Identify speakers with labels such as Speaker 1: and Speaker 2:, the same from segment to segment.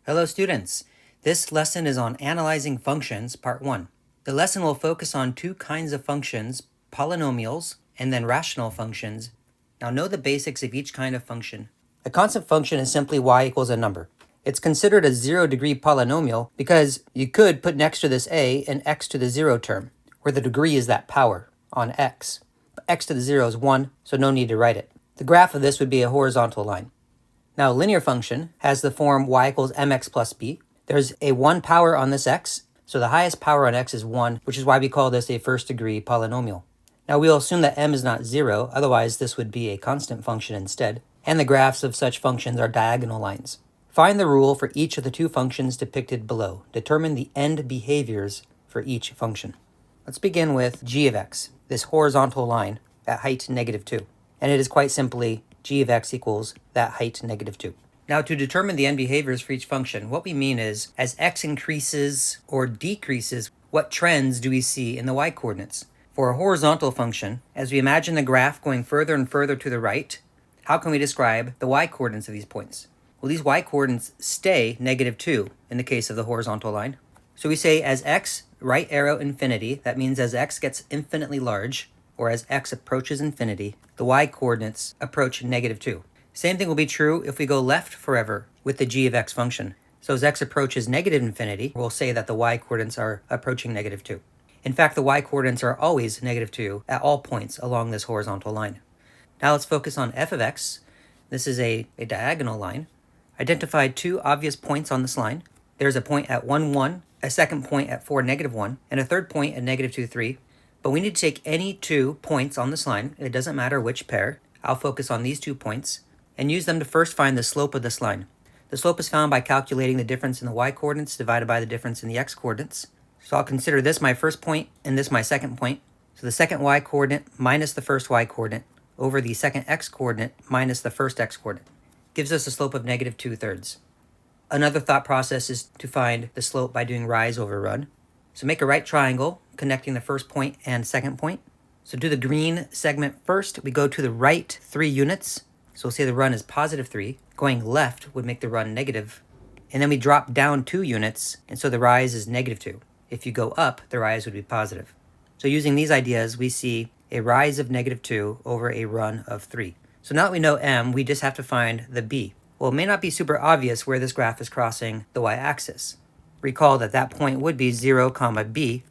Speaker 1: Hello students, this lesson is on analyzing functions, part 1. The lesson will focus on two kinds of functions, polynomials and then rational functions. Now know the basics of each kind of function. A constant function is simply y equals a number. It's considered a 0-degree polynomial because you could put next to this a an x to the 0 term, where the degree is that power on x. But x to the 0 is 1, so no need to write it. The graph of this would be a horizontal line. Now, a linear function has the form y equals mx plus b. There's a 1 power on this x, so the highest power on x is 1, which is why we call this a first-degree polynomial. Now, we'll assume that m is not 0, otherwise this would be a constant function instead, and the graphs of such functions are diagonal lines. Find the rule for each of the two functions depicted below. Determine the end behaviors for each function. Let's begin with g of x, this horizontal line at height -2. And it is quite simply g of x equals that height -2. Now, to determine the end behaviors for each function, what we mean is, as x increases or decreases, what trends do we see in the y-coordinates? For a horizontal function, as we imagine the graph going further and further to the right, how can we describe the y-coordinates of these points? Well, these y-coordinates stay -2 in the case of the horizontal line. So we say as x, right arrow infinity, that means as x gets infinitely large, or as x approaches infinity, the y-coordinates approach -2. Same thing will be true if we go left forever with the g of x function. So as x approaches -infinity, we'll say that the y-coordinates are approaching -2. In fact, the y-coordinates are always -2 at all points along this horizontal line. Now let's focus on f of x. This is a diagonal line. Identify two obvious points on this line. There's a point at 1, 1, a second point at 4, -1, and a third point at -2, 3. But we need to take any two points on this line, it doesn't matter which pair, I'll focus on these 2 points, and use them to first find the slope of this line. The slope is found by calculating the difference in the y-coordinates divided by the difference in the x-coordinates. So I'll consider this my first point and this my second point. So the second y-coordinate minus the first y-coordinate over the second x-coordinate minus the first x-coordinate gives us a slope of -2/3. Another thought process is to find the slope by doing rise over run. So make a right triangle connecting the first point and second point. So do the green segment first. We go to the right 3 units. So we'll say the run is +3. Going left would make the run negative. And then we drop down 2 units, and so the rise is -2. If you go up, the rise would be positive. So using these ideas, we see a rise of -2 over a run of 3. So now that we know m, we just have to find the b. Well, it may not be super obvious where this graph is crossing the y-axis. Recall that that point would be 0, b,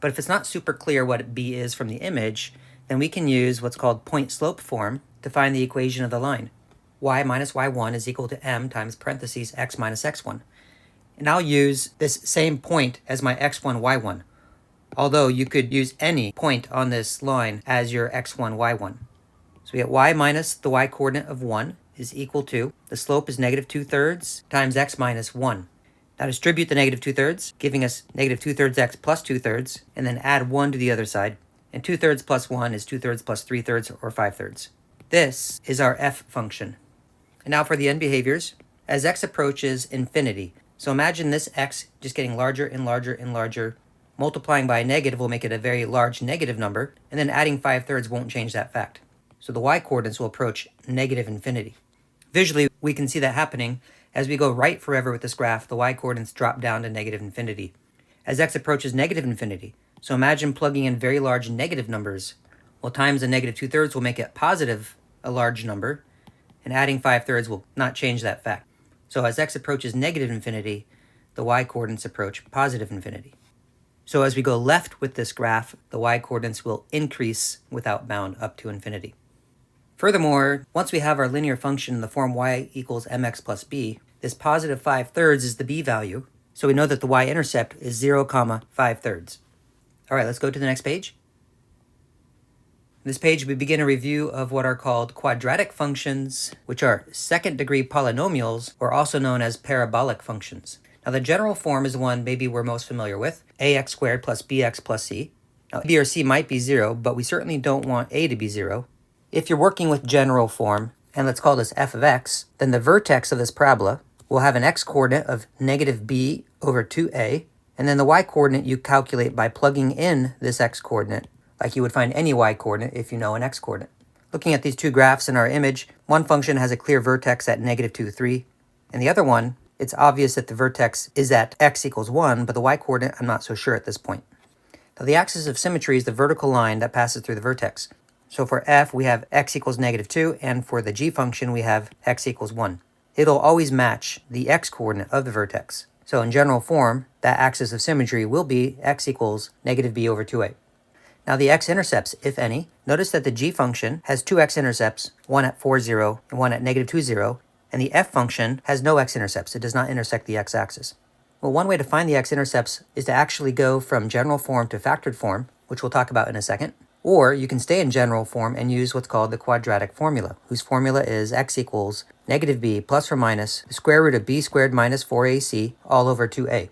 Speaker 1: but if it's not super clear what b is from the image, then we can use what's called point-slope form to find the equation of the line. Y minus y1 is equal to m times parentheses x minus x1. And I'll use this same point as my x1, y1, although you could use any point on this line as your x1, y1. So we get y minus the y-coordinate of 1 is equal to, the slope is -2/3 times x minus 1. Now distribute the -2/3, giving us -2/3 x plus 2/3, and then add 1 to the other side. And 2/3 plus 1 is 2/3 plus 3/3, or 5/3. This is our f function. And now for the end behaviors. As x approaches infinity, so imagine this x just getting larger and larger and larger. Multiplying by a negative will make it a very large negative number, and then adding 5/3 won't change that fact. So the y-coordinates will approach -infinity. Visually, we can see that happening. As we go right forever with this graph, the y-coordinates drop down to -infinity. As x approaches -infinity, so imagine plugging in very large negative numbers. Well, times the -2/3 will make it positive, a large number, and adding 5/3 will not change that fact. So as x approaches -infinity, the y-coordinates approach +infinity. So as we go left with this graph, the y-coordinates will increase without bound up to infinity. Furthermore, once we have our linear function in the form y equals mx plus b, this +5/3 is the b value, so we know that the y-intercept is 0, 5/3. All right, let's go to the next page. In this page, we begin a review of what are called quadratic functions, which are second-degree polynomials, or also known as parabolic functions. Now, the general form is the one maybe we're most familiar with, ax squared plus bx plus c. Now, b or c might be 0, but we certainly don't want a to be 0. If you're working with general form, and let's call this f of x, then the vertex of this parabola will have an x-coordinate of -b over 2a, and then the y-coordinate you calculate by plugging in this x-coordinate, like you would find any y-coordinate if you know an x-coordinate. Looking at these two graphs in our image, one function has a clear vertex at -2, 3, and the other one it's obvious that the vertex is at x equals 1, but the y-coordinate I'm not so sure at this point. Now the axis of symmetry is the vertical line that passes through the vertex. So for f, we have x equals -2, and for the g function, we have x equals 1. It'll always match the x-coordinate of the vertex. So in general form, that axis of symmetry will be x equals -b over 2a. Now the x-intercepts, if any, notice that the g function has two x-intercepts, one at 4, 0, and one at -2, 0, and the f function has no x-intercepts. It does not intersect the x-axis. Well, one way to find the x-intercepts is to actually go from general form to factored form, which we'll talk about in a second. Or you can stay in general form and use what's called the quadratic formula, whose formula is x equals -b plus or minus the square root of b squared minus 4ac all over 2a.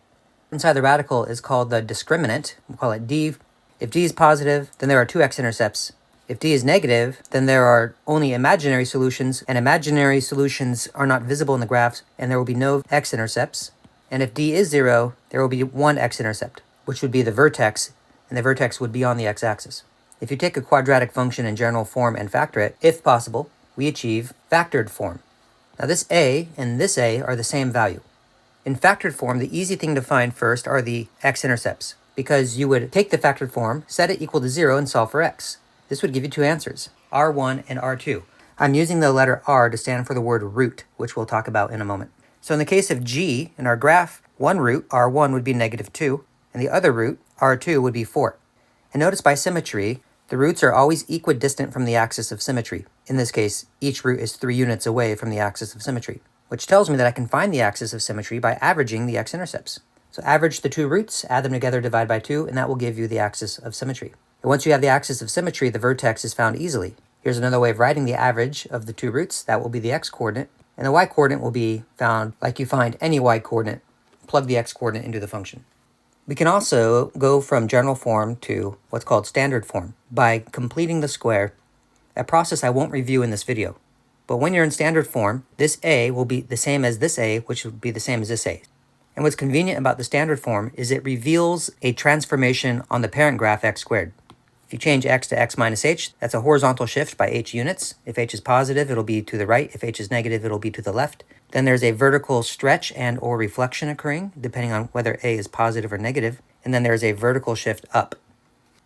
Speaker 1: Inside the radical is called the discriminant. We'll call it d. If d is positive, then there are two x-intercepts. If d is negative, then there are only imaginary solutions, and imaginary solutions are not visible in the graphs, and there will be no x-intercepts. And if d is 0, there will be one x-intercept, which would be the vertex, and the vertex would be on the x-axis. If you take a quadratic function in general form and factor it, if possible, we achieve factored form. Now this a and this a are the same value. In factored form, the easy thing to find first are the x-intercepts, because you would take the factored form, set it equal to 0, and solve for x. This would give you two answers, r1 and r2. I'm using the letter r to stand for the word root, which we'll talk about in a moment. So in the case of g, in our graph, one root, r1, would be -2, and the other root, r2, would be 4. And notice by symmetry, the roots are always equidistant from the axis of symmetry. In this case, each root is 3 units away from the axis of symmetry, which tells me that I can find the axis of symmetry by averaging the x-intercepts. So average the two roots, add them together, divide by 2, and that will give you the axis of symmetry. And once you have the axis of symmetry, the vertex is found easily. Here's another way of writing the average of the two roots. That will be the x-coordinate, and the y-coordinate will be found like you find any y-coordinate. Plug the x-coordinate into the function. We can also go from general form to what's called standard form by completing the square, a process I won't review in this video. But when you're in standard form, this a will be the same as this a, which would be the same as this a. And what's convenient about the standard form is it reveals a transformation on the parent graph x squared. If you change x to x minus h, that's a horizontal shift by h units. If h is positive, it'll be to the right. If h is negative, it'll be to the left. Then there's a vertical stretch and or reflection occurring, depending on whether a is positive or negative. And then there's a vertical shift up.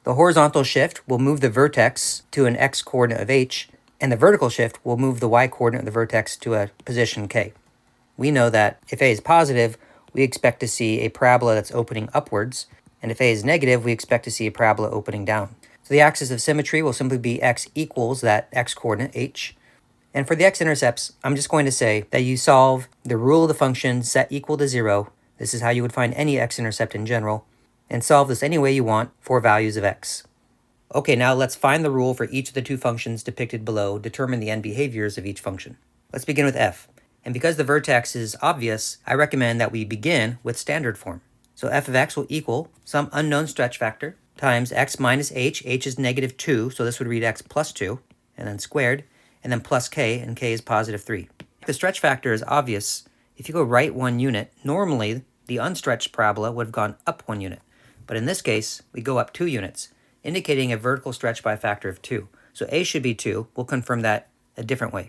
Speaker 1: The horizontal shift will move the vertex to an x-coordinate of h, and the vertical shift will move the y-coordinate of the vertex to a position k. We know that if a is positive, we expect to see a parabola that's opening upwards, and if a is negative, we expect to see a parabola opening down. So the axis of symmetry will simply be x equals that x-coordinate h. And for the x-intercepts, I'm just going to say that you solve the rule of the function set equal to 0. This is how you would find any x-intercept in general, and solve this any way you want for values of x. Okay, now let's find the rule for each of the two functions depicted below, determine the end behaviors of each function. Let's begin with f. And because the vertex is obvious, I recommend that we begin with standard form. So f of x will equal some unknown stretch factor times x minus h. H is -2, so this would read x plus 2, and then squared, and then plus k, and k is +3. If the stretch factor is obvious, if you go right 1 unit, normally the unstretched parabola would have gone up 1 unit. But in this case, we go up 2 units, indicating a vertical stretch by a factor of 2. So a should be 2. We'll confirm that a different way.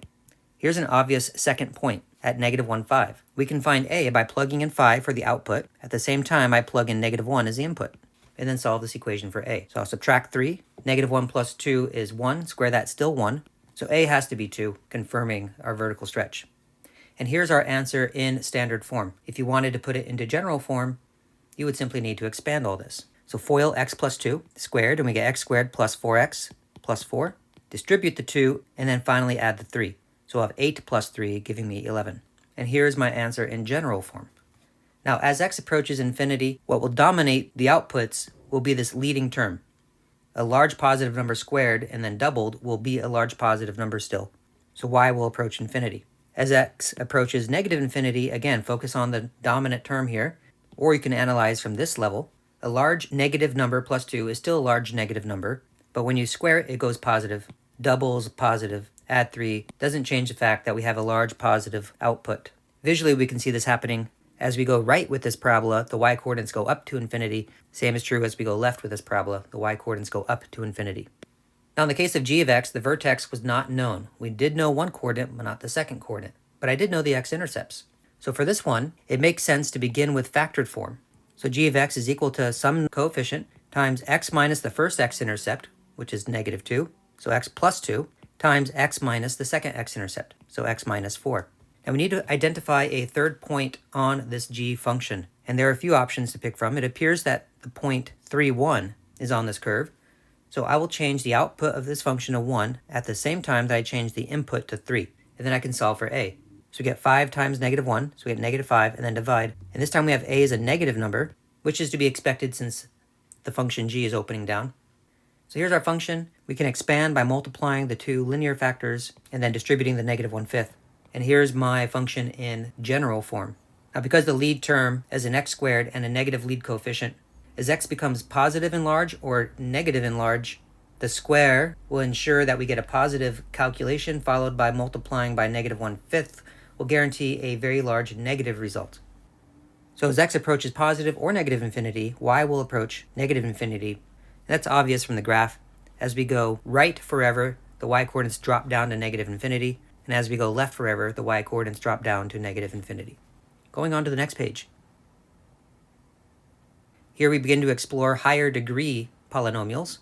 Speaker 1: Here's an obvious second point at -1, 5. We can find a by plugging in 5 for the output. At the same time, I plug in -1 as the input, and then solve this equation for a. So I'll subtract 3. -1 plus 2 is 1. Square that, still 1. So a has to be 2, confirming our vertical stretch. And here's our answer in standard form. If you wanted to put it into general form, you would simply need to expand all this. So FOIL x plus 2 squared, and we get x squared plus 4x plus 4. Distribute the 2, and then finally add the 3. So I'll have 8 plus 3, giving me 11. And here's my answer in general form. Now, as x approaches infinity, what will dominate the outputs will be this leading term. A large positive number squared and then doubled will be a large positive number still. So y will approach infinity. As x approaches negative infinity, again, focus on the dominant term here, or you can analyze from this level. A large negative number plus 2 is still a large negative number, but when you square it, it goes positive. Doubles positive, add 3, doesn't change the fact that we have a large positive output. Visually, we can see this happening. As we go right with this parabola, the y-coordinates go up to infinity. Same is true as we go left with this parabola, the y-coordinates go up to infinity. Now in the case of g of x, the vertex was not known. We did know one coordinate, but not the second coordinate. But I did know the x-intercepts. So for this one, it makes sense to begin with factored form. So g of x is equal to some coefficient times x minus the first x-intercept, which is negative 2, so x plus 2, times x minus the second x-intercept, so x minus 4. Now we need to identify a third point on this g function, and there are a few options to pick from. It appears that the point 3, 1 is on this curve, so I will change the output of this function to 1 at the same time that I change the input to 3, and then I can solve for a. So we get 5 times negative 1, so we get negative 5, and then divide. And this time we have a as a negative number, which is to be expected since the function g is opening down. So here's our function. We can expand by multiplying the two linear factors and then distributing the negative 1/5. And here's my function in general form. Now because the lead term is an x squared and a negative lead coefficient, as x becomes positive in large or negative in large, the square will ensure that we get a positive calculation followed by multiplying by negative 1/5 will guarantee a very large negative result. So as x approaches positive or negative infinity, y will approach negative infinity. That's obvious from the graph. As we go right forever, the y-coordinates drop down to negative infinity, and as we go left forever, the y-coordinates drop down to negative infinity. Going on to the next page. Here we begin to explore higher degree polynomials.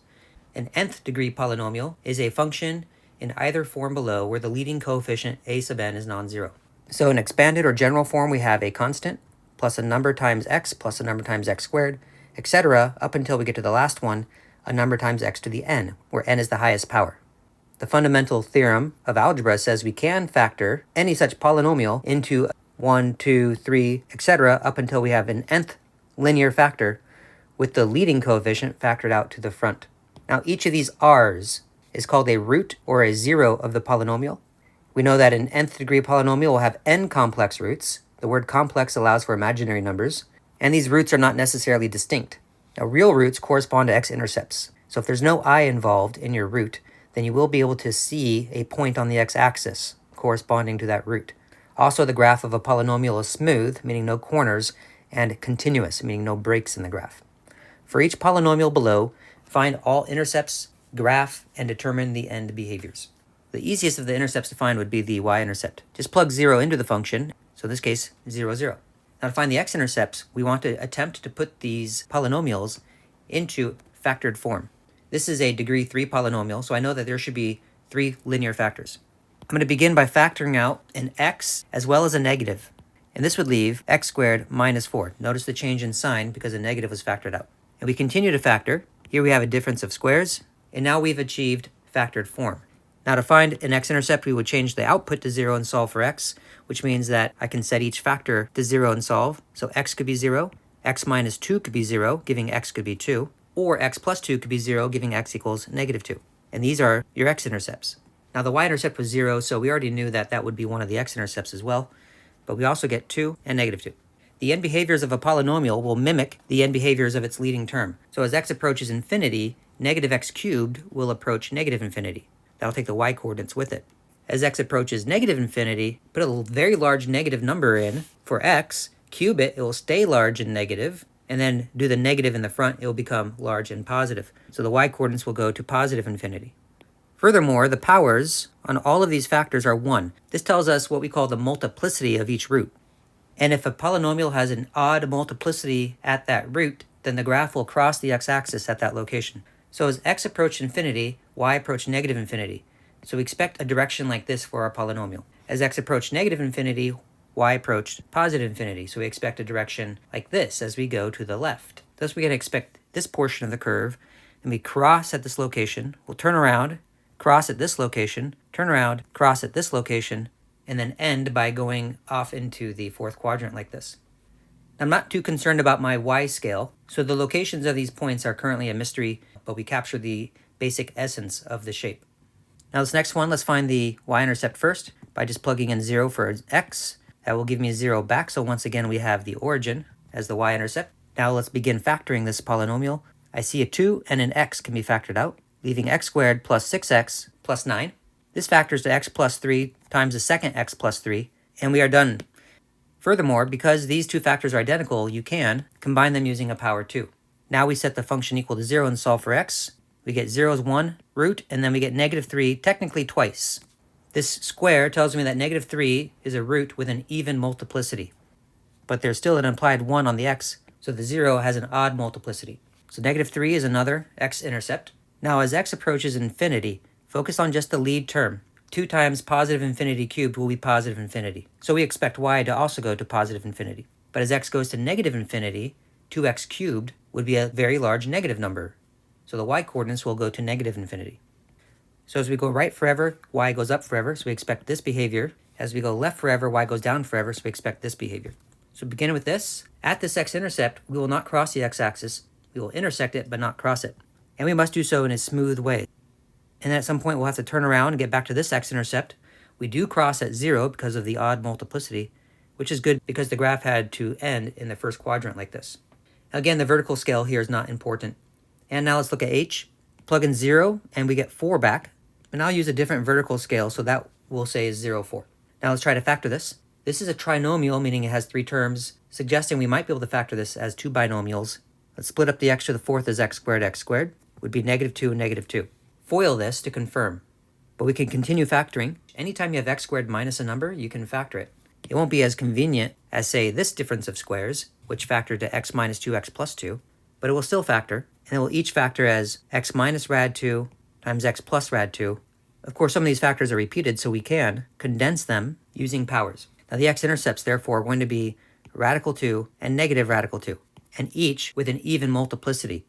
Speaker 1: An nth degree polynomial is a function in either form below where the leading coefficient a sub n is non-zero. So in expanded or general form, we have a constant plus a number times x plus a number times x squared, etc. up until we get to the last one, a number times x to the n, where n is the highest power. The fundamental theorem of algebra says we can factor any such polynomial into 1, 2, 3, etc. up until we have an nth linear factor with the leading coefficient factored out to the front. Now each of these r's is called a root or a zero of the polynomial. We know that an nth degree polynomial will have n complex roots. The word complex allows for imaginary numbers, and these roots are not necessarily distinct. Now real roots correspond to x-intercepts. So if there's no I involved in your root, then you will be able to see a point on the x-axis corresponding to that root. Also, the graph of a polynomial is smooth, meaning no corners, and continuous, meaning no breaks in the graph. For each polynomial below, find all intercepts, graph, and determine the end behaviors. The easiest of the intercepts to find would be the y-intercept. Just plug 0 into the function, so in this case, 0, 0. Now to find the x-intercepts, we want to attempt to put these polynomials into factored form. This is a degree 3 polynomial, so I know that there should be 3 linear factors. I'm going to begin by factoring out an x as well as a negative, and this would leave x squared minus 4. Notice the change in sign because a negative was factored out. And we continue to factor. Here we have a difference of squares, and now we've achieved factored form. Now to find an x-intercept, we would change the output to 0 and solve for x, which means that I can set each factor to 0 and solve. So x could be 0, x minus 2 could be 0, giving x could be 2, or x plus 2 could be 0, giving x equals negative 2. And these are your x-intercepts. Now the y-intercept was 0, so we already knew that that would be one of the x-intercepts as well, but we also get 2 and negative 2. The end behaviors of a polynomial will mimic the end behaviors of its leading term. So as x approaches infinity, negative x cubed will approach negative infinity. That'll take the y-coordinates with it. As x approaches negative infinity, put a very large negative number in for x, cube it, it will stay large and negative, and then do the negative in the front, it will become large and positive. So the y-coordinates will go to positive infinity. Furthermore, the powers on all of these factors are 1. This tells us what we call the multiplicity of each root. And if a polynomial has an odd multiplicity at that root, then the graph will cross the x-axis at that location. So as x approached infinity, y approached negative infinity. So we expect a direction like this for our polynomial. As x approached negative infinity, y approached positive infinity. So we expect a direction like this as we go to the left. Thus we can expect this portion of the curve, and we cross at this location, we'll turn around, cross at this location, turn around, cross at this location, and then end by going off into the fourth quadrant like this. I'm not too concerned about my y-scale, so the locations of these points are currently a mystery, but we capture the basic essence of the shape. Now this next one, let's find the y-intercept first by just plugging in 0 for x. That will give me 0 back, so once again we have the origin as the y-intercept. Now let's begin factoring this polynomial. I see a 2 and an x can be factored out, leaving x squared plus 6x plus 9. This factors to x plus 3 times the second x plus 3, and we are done. Furthermore, because these two factors are identical, you can combine them using a power 2. Now we set the function equal to 0 and solve for x. We get 0 as 1 root, and then we get negative 3 technically twice. This square tells me that negative 3 is a root with an even multiplicity. But there's still an implied 1 on the x, so the 0 has an odd multiplicity. So negative 3 is another x-intercept. Now as x approaches infinity, focus on just the lead term. 2 times positive infinity cubed will be positive infinity. So we expect y to also go to positive infinity. But as x goes to negative infinity, 2x cubed would be a very large negative number. So the y-coordinates will go to negative infinity. So as we go right forever, y goes up forever, so we expect this behavior. As we go left forever, y goes down forever, so we expect this behavior. So beginning with this, at this x-intercept, we will not cross the x-axis. We will intersect it, but not cross it. And we must do so in a smooth way. And then at some point, we'll have to turn around and get back to this x-intercept. We do cross at 0 because of the odd multiplicity, which is good because the graph had to end in the first quadrant like this. Again, the vertical scale here is not important. And now let's look at h. Plug in 0, and we get 4 back. And I'll use a different vertical scale, so that we'll say is 0, 4. Now let's try to factor this. This is a trinomial, meaning it has 3 terms, suggesting we might be able to factor this as 2 binomials. Let's split up the x to the 4th as x squared, would be negative 2 and negative 2. Foil this to confirm. But we can continue factoring. Anytime you have x squared minus a number, you can factor it. It won't be as convenient as, say, this difference of squares, which factor to x minus 2x plus 2, but it will still factor, and it will each factor as x minus rad 2 times x plus rad 2. Of course, some of these factors are repeated, so we can condense them using powers. Now the x-intercepts, therefore, are going to be radical 2 and negative radical 2, and each with an even multiplicity.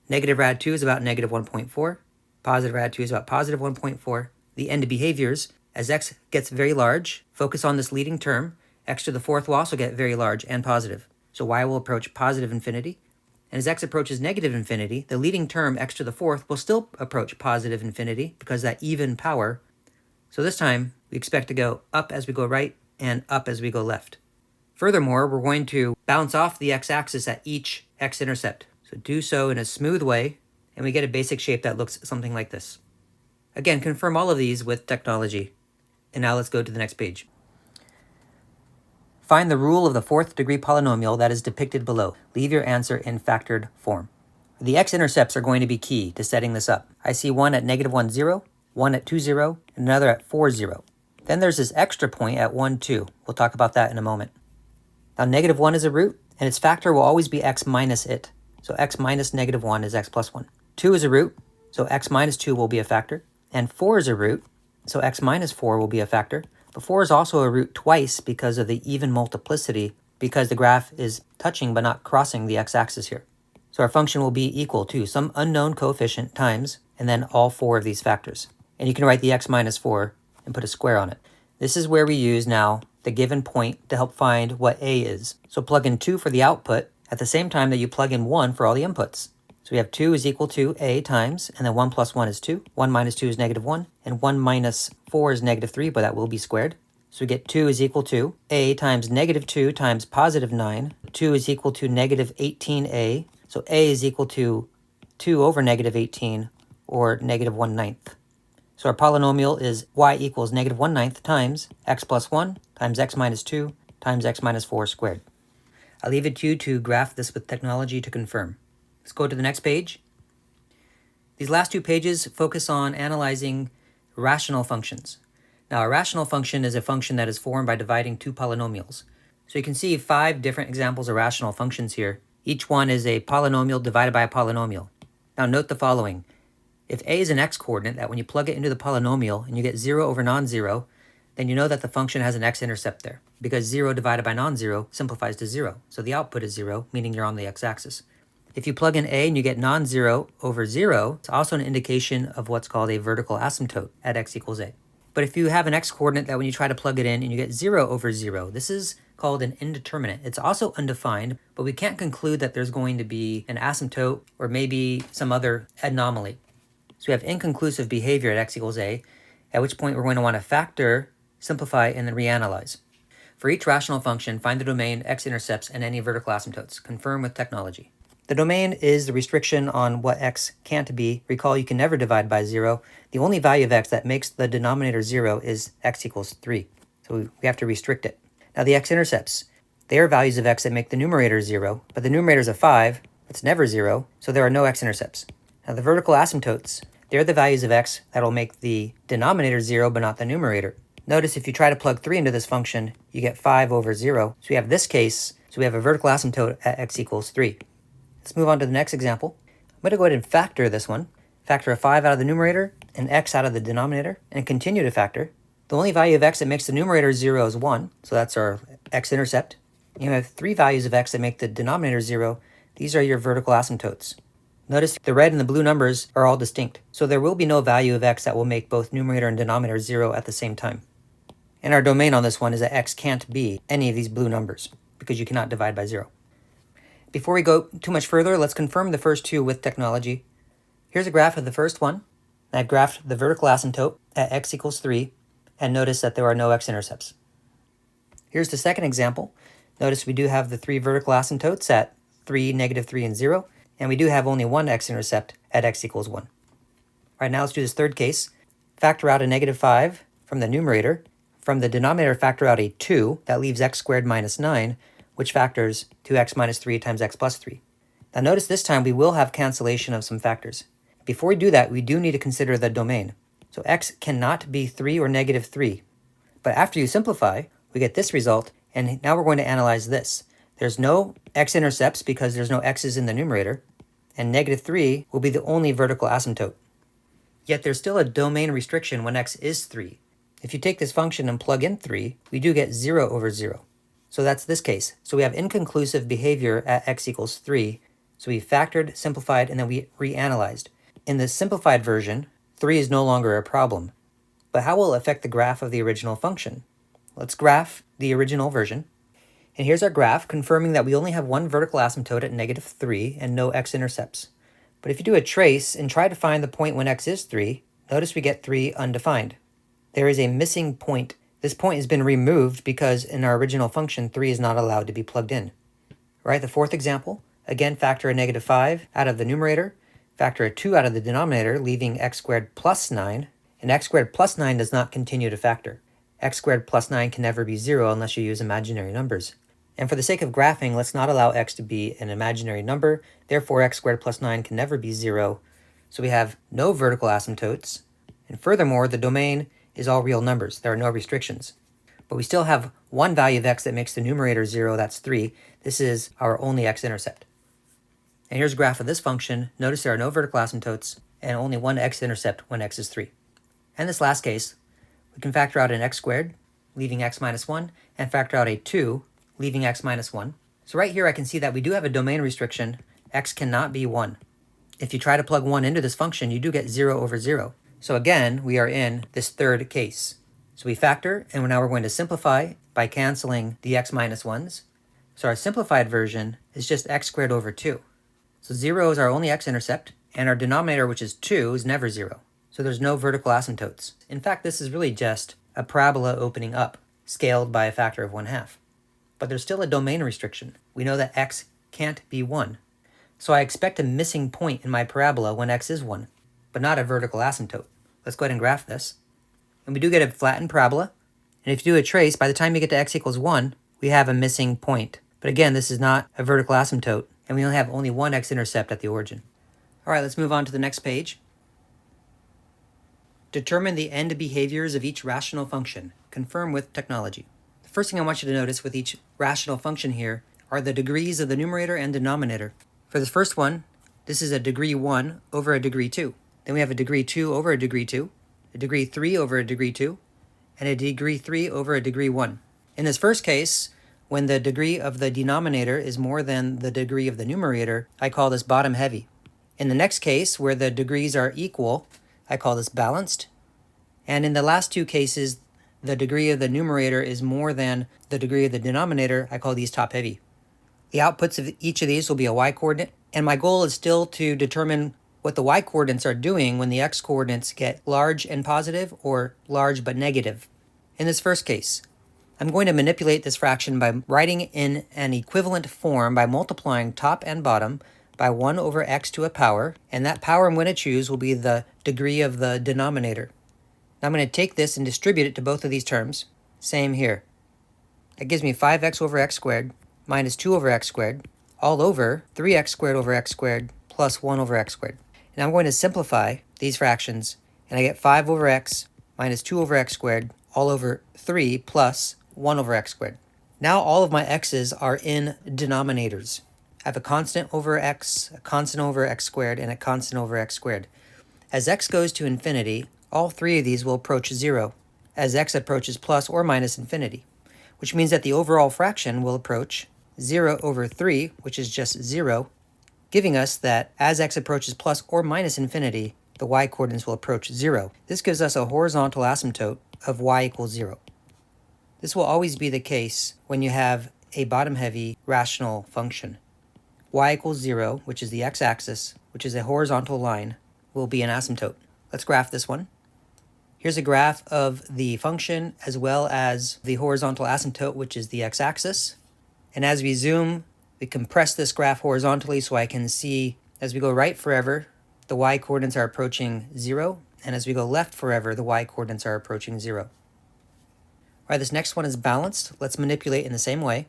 Speaker 1: Negative rad 2 is about negative 1.4. Positive rad 2 is about positive 1.4. The end behaviors, as x gets very large, focus on this leading term. X to the 4th will also get very large and positive. So y will approach positive infinity. And as x approaches negative infinity, the leading term, x to the 4th, will still approach positive infinity because that even power. So this time, we expect to go up as we go right and up as we go left. Furthermore, we're going to bounce off the x-axis at each x-intercept. So do so in a smooth way, and we get a basic shape that looks something like this. Again, confirm all of these with technology. And now let's go to the next page. Find the rule of the 4th degree polynomial that is depicted below. Leave your answer in factored form. The x-intercepts are going to be key to setting this up. I see one at negative 1, 0, one at 2, 0, and another at 4, 0. Then there's this extra point at 1, 2. We'll talk about that in a moment. Now negative 1 is a root, and its factor will always be x minus it. So x minus negative 1 is x plus 1. 2 is a root, so x minus 2 will be a factor. And 4 is a root, so x minus 4 will be a factor. But 4 is also a root twice because of the even multiplicity, because the graph is touching but not crossing the x-axis here. So our function will be equal to some unknown coefficient times, and then all 4 of these factors. And you can write the x minus 4 and put a square on it. This is where we use now the given point to help find what a is. So plug in 2 for the output at the same time that you plug in 1 for all the inputs. So we have 2 is equal to a times, and then 1 plus 1 is 2. 1 minus 2 is negative 1, and 1 minus 4 is negative 3, but that will be squared. So we get 2 is equal to a times negative 2 times positive 9. 2 is equal to negative 18a. So a is equal to 2 over negative 18, or negative 1/9. So our polynomial is y equals negative 1/9 times x plus 1 times x minus 2 times x minus 4 squared. I'll leave it to you to graph this with technology to confirm. Let's go to the next page. These last 2 pages focus on analyzing rational functions. Now, a rational function is a function that is formed by dividing 2 polynomials. So you can see 5 different examples of rational functions here. Each one is a polynomial divided by a polynomial. Now, note the following. If a is an x-coordinate, that when you plug it into the polynomial and you get 0 over non-zero, then you know that the function has an x-intercept there, because 0 divided by non-zero simplifies to 0. So the output is 0, meaning you're on the x-axis. If you plug in a and you get non-zero over 0, it's also an indication of what's called a vertical asymptote at x equals a. But if you have an x-coordinate that when you try to plug it in and you get 0 over 0, this is called an indeterminate. It's also undefined, but we can't conclude that there's going to be an asymptote or maybe some other anomaly. So we have inconclusive behavior at x equals a, at which point we're going to want to factor, simplify, and then reanalyze. For each rational function, find the domain, x-intercepts, and any vertical asymptotes. Confirm with technology. The domain is the restriction on what x can't be. Recall, you can never divide by 0. The only value of x that makes the denominator 0 is x equals 3. So we have to restrict it. Now the x-intercepts, they are values of x that make the numerator 0, but the numerator is a 5. It's never 0, so there are no x-intercepts. Now the vertical asymptotes, they're the values of x that will make the denominator 0 but not the numerator. Notice if you try to plug 3 into this function, you get 5 over 0. So we have this case, so we have a vertical asymptote at x equals 3. Let's move on to the next example. I'm going to go ahead and factor this one. Factor a 5 out of the numerator and x out of the denominator, and continue to factor. The only value of x that makes the numerator 0 is 1, so that's our x-intercept. You have 3 values of x that make the denominator 0. These are your vertical asymptotes. Notice the red and the blue numbers are all distinct, so there will be no value of x that will make both numerator and denominator 0 at the same time. And our domain on this one is that x can't be any of these blue numbers, because you cannot divide by 0. Before we go too much further, let's confirm the first two with technology. Here's a graph of the first one. I've graphed the vertical asymptote at x equals 3, and notice that there are no x-intercepts. Here's the second example. Notice we do have the 3 vertical asymptotes at 3, -3, and 0, and we do have only one x-intercept at x equals 1. All right, now let's do this third case. Factor out a -5 from the numerator. From the denominator, factor out a 2. That leaves x squared minus 9, which factors 2x minus 3 times x plus 3. Now notice this time we will have cancellation of some factors. Before we do that, we do need to consider the domain. So x cannot be 3 or -3. But after you simplify, we get this result, and now we're going to analyze this. There's no x-intercepts because there's no x's in the numerator, and -3 will be the only vertical asymptote. Yet there's still a domain restriction when x is 3. If you take this function and plug in 3, we do get 0 over 0. So that's this case. So we have inconclusive behavior at x equals 3. So we factored, simplified, and then we reanalyzed. In the simplified version, 3 is no longer a problem. But how will it affect the graph of the original function? Let's graph the original version. And here's our graph, confirming that we only have one vertical asymptote at -3 and no x-intercepts. But if you do a trace and try to find the point when x is 3, notice we get 3 undefined. There is a missing point. This point has been removed because in our original function, 3 is not allowed to be plugged in. All right, the fourth example, again, factor a -5 out of the numerator, factor a 2 out of the denominator, leaving x squared plus 9, and x squared plus 9 does not continue to factor. X squared plus 9 can never be 0 unless you use imaginary numbers. And for the sake of graphing, let's not allow x to be an imaginary number. Therefore, x squared plus 9 can never be 0. So we have no vertical asymptotes. And furthermore, the domain is all real numbers. There are no restrictions. But we still have one value of x that makes the numerator 0. That's 3. This is our only x-intercept. And here's a graph of this function. Notice there are no vertical asymptotes and only one x-intercept when x is 3. And this last case, we can factor out an x squared, leaving x minus 1, and factor out a 2, leaving x minus 1. So right here I can see that we do have a domain restriction. X cannot be 1. If you try to plug 1 into this function, you do get 0 over 0. So again, we are in this third case. So we factor, and now we're going to simplify by canceling the x minus 1s. So our simplified version is just x squared over 2. So 0 is our only x-intercept, and our denominator, which is 2, is never 0. So there's no vertical asymptotes. In fact, this is really just a parabola opening up, scaled by a factor of 1/2. But there's still a domain restriction. We know that x can't be 1. So I expect a missing point in my parabola when x is 1, but not a vertical asymptote. Let's go ahead and graph this. And we do get a flattened parabola. And if you do a trace, by the time you get to x equals 1, we have a missing point. But again, this is not a vertical asymptote, and we only have one x-intercept at the origin. All right, let's move on to the next page. Determine the end behaviors of each rational function. Confirm with technology. The first thing I want you to notice with each rational function here are the degrees of the numerator and denominator. For this first one, this is a degree 1 over a degree 2. Then we have a degree 2 over a degree 2, a degree 3 over a degree 2, and a degree 3 over a degree 1. In this first case, when the degree of the denominator is more than the degree of the numerator, I call this bottom heavy. In the next case, where the degrees are equal, I call this balanced. And in the last two cases, the degree of the numerator is more than the degree of the denominator, I call these top heavy. The outputs of each of these will be a y-coordinate, and my goal is still to determine what the y-coordinates are doing when the x-coordinates get large and positive or large but negative. In this first case, I'm going to manipulate this fraction by writing in an equivalent form by multiplying top and bottom by 1 over x to a power, and that power I'm going to choose will be the degree of the denominator. Now I'm going to take this and distribute it to both of these terms. Same here. That gives me 5x over x squared minus 2 over x squared all over 3x squared over x squared plus 1 over x squared. And I'm going to simplify these fractions, and I get 5 over x minus 2 over x squared all over 3 plus 1 over x squared. Now all of my x's are in denominators. I have a constant over x, a constant over x squared, and a constant over x squared. As x goes to infinity, all three of these will approach 0, as x approaches plus or minus infinity, which means that the overall fraction will approach 0 over 3, which is just 0, giving us that as x approaches plus or minus infinity, the y-coordinates will approach 0. This gives us a horizontal asymptote of y equals 0. This will always be the case when you have a bottom-heavy rational function. Y equals 0, which is the x-axis, which is a horizontal line, will be an asymptote. Let's graph this one. Here's a graph of the function as well as the horizontal asymptote, which is the x-axis. And as we zoom, we compress this graph horizontally so I can see as we go right forever, the y-coordinates are approaching 0, and as we go left forever, the y-coordinates are approaching 0. All right, this next one is balanced. Let's manipulate in the same way.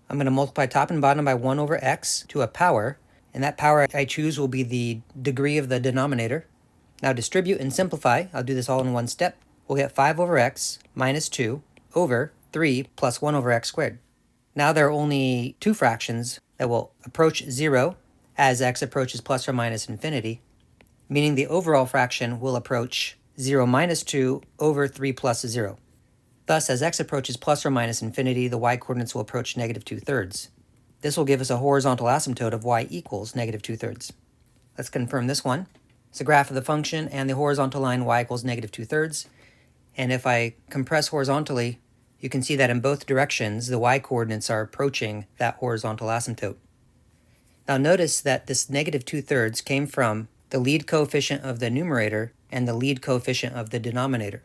Speaker 1: I'm going to multiply top and bottom by 1 over x to a power, and that power I choose will be the degree of the denominator. Now distribute and simplify. I'll do this all in one step. We'll get 5 over x minus 2 over 3 plus 1 over x squared. Now there are only two fractions that will approach 0 as x approaches plus or minus infinity, meaning the overall fraction will approach 0 minus 2 over 3 plus 0. Thus, as x approaches plus or minus infinity, the y-coordinates will approach negative 2/3. This will give us a horizontal asymptote of y equals negative 2/3. Let's confirm this one. It's a graph of the function and the horizontal line y equals negative 2/3. And if I compress horizontally, you can see that in both directions, the y-coordinates are approaching that horizontal asymptote. Now notice that this negative 2/3 came from the lead coefficient of the numerator and the lead coefficient of the denominator,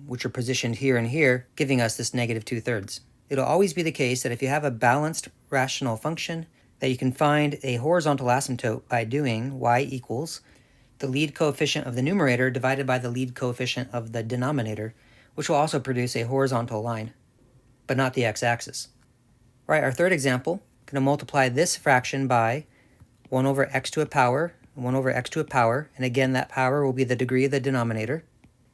Speaker 1: which are positioned here and here, giving us this negative 2/3. It'll always be the case that if you have a balanced rational function, that you can find a horizontal asymptote by doing y equals the lead coefficient of the numerator divided by the lead coefficient of the denominator, which will also produce a horizontal line, but not the x-axis. All right, our third example, I'm going to multiply this fraction by 1 over x to a power, 1 over x to a power, and again that power will be the degree of the denominator,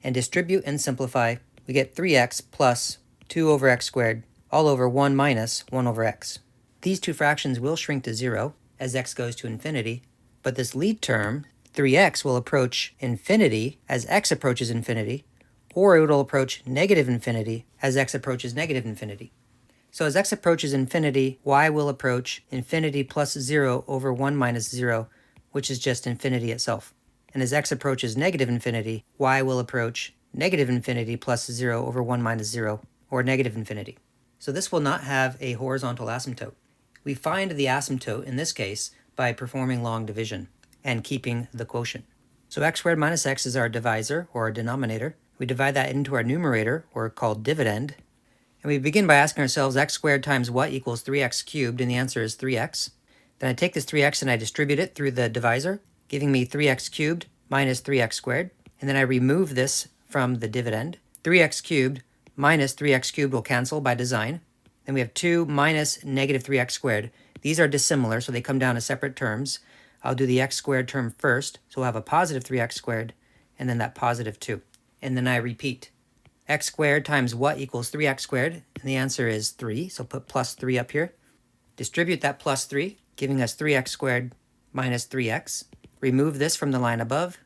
Speaker 1: and distribute and simplify, we get 3x plus 2 over x squared, all over 1 minus 1 over x. These two fractions will shrink to 0 as x goes to infinity, but this lead term, 3x, will approach infinity as x approaches infinity, or it will approach negative infinity as x approaches negative infinity. So as x approaches infinity, y will approach infinity plus 0 over 1 minus 0, which is just infinity itself. And as x approaches negative infinity, y will approach negative infinity plus 0 over 1 minus 0, or negative infinity. So this will not have a horizontal asymptote. We find the asymptote in this case by performing long division and keeping the quotient. So x squared minus x is our divisor, or our denominator. We divide that into our numerator, or called dividend. And we begin by asking ourselves x squared times what equals 3x cubed, and the answer is 3x. Then I take this 3x and I distribute it through the divisor, giving me 3x cubed minus 3x squared. And then I remove this from the dividend. 3x cubed minus 3x cubed will cancel by design. Then we have 2 minus negative 3x squared. These are dissimilar, so they come down as separate terms. I'll do the x squared term first, so we'll have a positive 3x squared, and then that positive 2. And then I repeat. X squared times what equals 3x squared? And the answer is 3, so put plus 3 up here. Distribute that plus 3, giving us 3x squared minus 3x. Remove this from the line above.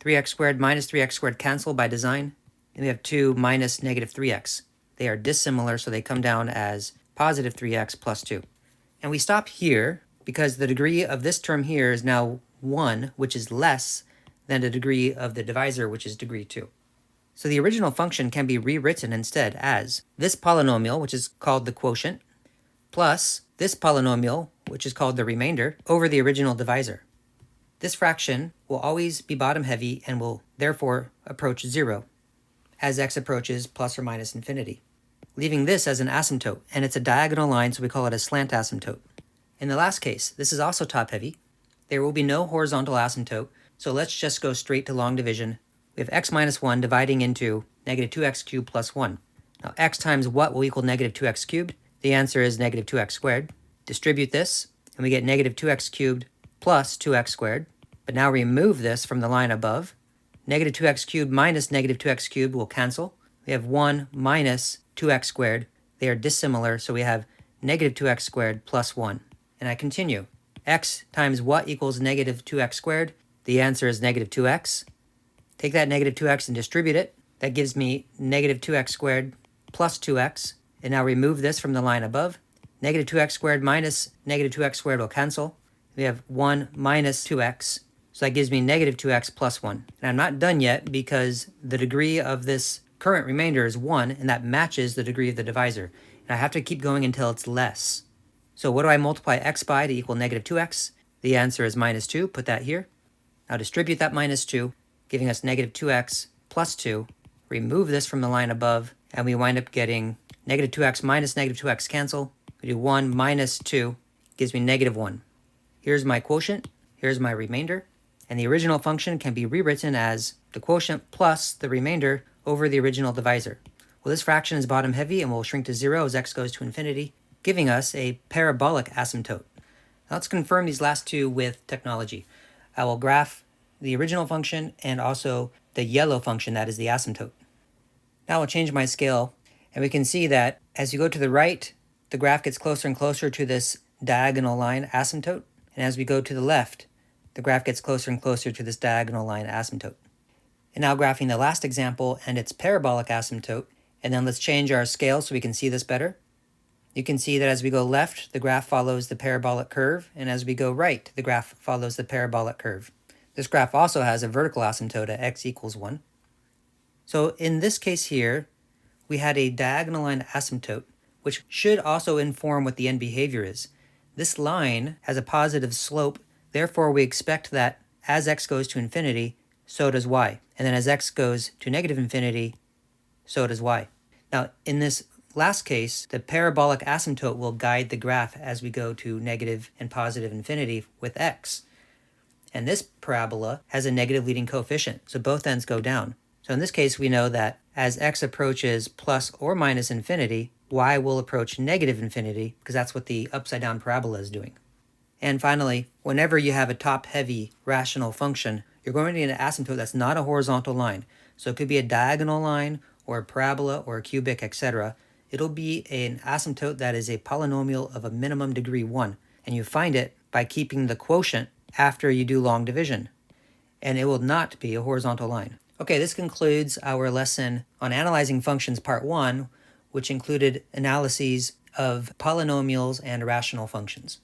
Speaker 1: 3x squared minus 3x squared cancel by design. And we have 2 minus negative 3x. They are dissimilar, so they come down as positive 3x plus 2. And we stop here because the degree of this term here is now 1, which is less than the degree of the divisor, which is degree 2. So the original function can be rewritten instead as this polynomial, which is called the quotient, plus this polynomial, which is called the remainder, over the original divisor. This fraction will always be bottom heavy and will therefore approach 0 as x approaches plus or minus infinity, leaving this as an asymptote, and it's a diagonal line, so we call it a slant asymptote. In the last case, this is also top heavy. There will be no horizontal asymptote, so let's just go straight to long division. We have x minus 1 dividing into negative 2x cubed plus 1. Now x times what will equal negative 2x cubed? The answer is negative 2x squared. Distribute this, and we get negative 2x cubed plus 2x squared. But now remove this from the line above. Negative 2x cubed minus negative 2x cubed will cancel. we have 1 minus 2x squared. They are dissimilar, so we have negative 2x squared plus 1. And I continue. X times what equals negative 2x squared? The answer is negative 2x. Take that negative 2x and distribute it. That gives me negative 2x squared plus 2x. And now remove this from the line above. Negative 2x squared minus negative 2x squared will cancel. We have 1 minus 2x. So that gives me negative 2x plus 1. And I'm not done yet because the degree of this current remainder is 1, and that matches the degree of the divisor. And I have to keep going until it's less. So what do I multiply x by to equal negative 2x? The answer is minus 2. Put that here. Now distribute that minus 2, giving us negative 2x plus 2. Remove this from the line above, and we wind up getting negative 2x minus negative 2x cancel. We do 1 minus 2, gives me negative 1. Here's my quotient, here's my remainder, and the original function can be rewritten as the quotient plus the remainder over the original divisor. Well, this fraction is bottom heavy and will shrink to 0 as x goes to infinity, giving us a parabolic asymptote. Now let's confirm these last two with technology. I will graph the original function and also the yellow function, that is the asymptote. Now I'll change my scale, and we can see that as you go to the right, the graph gets closer and closer to this diagonal line asymptote, and as we go to the left, the graph gets closer and closer to this diagonal line asymptote. And now graphing the last example and its parabolic asymptote, and then let's change our scale so we can see this better. You can see that as we go left, the graph follows the parabolic curve, and as we go right, the graph follows the parabolic curve. This graph also has a vertical asymptote at x equals 1. So in this case here, we had a diagonal line asymptote, which should also inform what the end behavior is. This line has a positive slope, therefore we expect that as x goes to infinity, so does y. And then as x goes to negative infinity, so does y. Now, in this last case, the parabolic asymptote will guide the graph as we go to negative and positive infinity with x. And this parabola has a negative leading coefficient, so both ends go down. So in this case, we know that as x approaches plus or minus infinity, y will approach negative infinity, because that's what the upside-down parabola is doing. And finally, whenever you have a top-heavy rational function, you're going to need an asymptote that's not a horizontal line. So it could be a diagonal line, or a parabola, or a cubic, etc. It'll be an asymptote that is a polynomial of a minimum degree 1. And you find it by keeping the quotient after you do long division. And it will not be a horizontal line. Okay, this concludes our lesson on analyzing functions part 1, which included analyses of polynomials and rational functions.